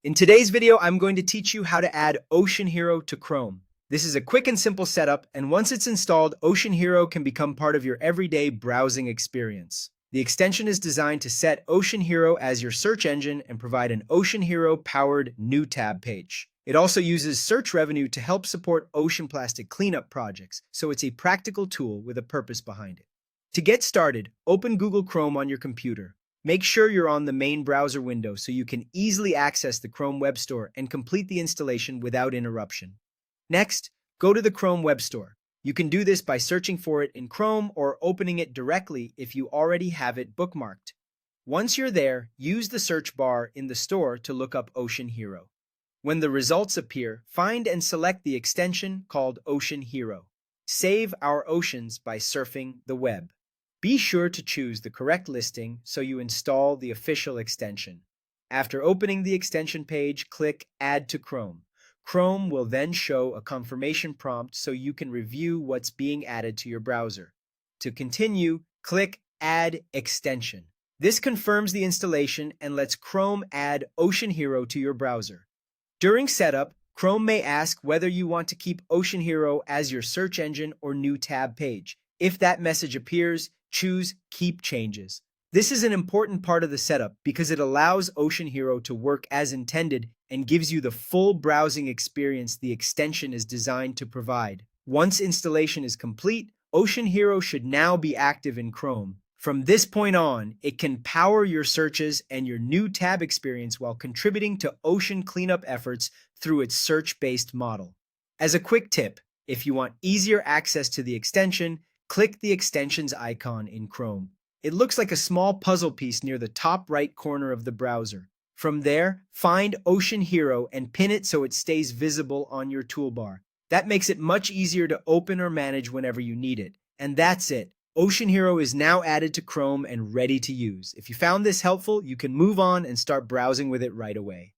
In today's video, I'm going to teach you how to add OceanHero to Chrome. This is a quick and simple setup, and once it's installed, OceanHero can become part of your everyday browsing experience. The extension is designed to set OceanHero as your search engine and provide an OceanHero-powered new tab page. It also uses search revenue to help support ocean plastic cleanup projects, so it's a practical tool with a purpose behind it. To get started, open Google Chrome on your computer. Make sure you're on the main browser window so you can easily access the Chrome Web Store and complete the installation without interruption. Next, go to the Chrome Web Store. You can do this by searching for it in Chrome or opening it directly if you already have it bookmarked. Once you're there, use the search bar in the store to look up OceanHero. When the results appear, find and select the extension called OceanHero. Save our oceans by surfing the web. Be sure to choose the correct listing so you install the official extension. After opening the extension page, click Add to Chrome. Chrome will then show a confirmation prompt so you can review what's being added to your browser. To continue, click Add Extension. This confirms the installation and lets Chrome add OceanHero to your browser. During setup, Chrome may ask whether you want to keep OceanHero as your search engine or new tab page. If that message appears, choose Keep Changes. This is an important part of the setup because it allows OceanHero to work as intended and gives you the full browsing experience the extension is designed to provide. Once installation is complete, OceanHero should now be active in Chrome. From this point on, it can power your searches and your new tab experience while contributing to ocean cleanup efforts through its search-based model. As a quick tip, if you want easier access to the extension, click the extension's icon in Chrome. It looks like a small puzzle piece near the top right corner of the browser. From there, find OceanHero and pin it so it stays visible on your toolbar. That makes it much easier to open or manage whenever you need it. And that's it. OceanHero is now added to Chrome and ready to use. If you found this helpful, you can move on and start browsing with it right away.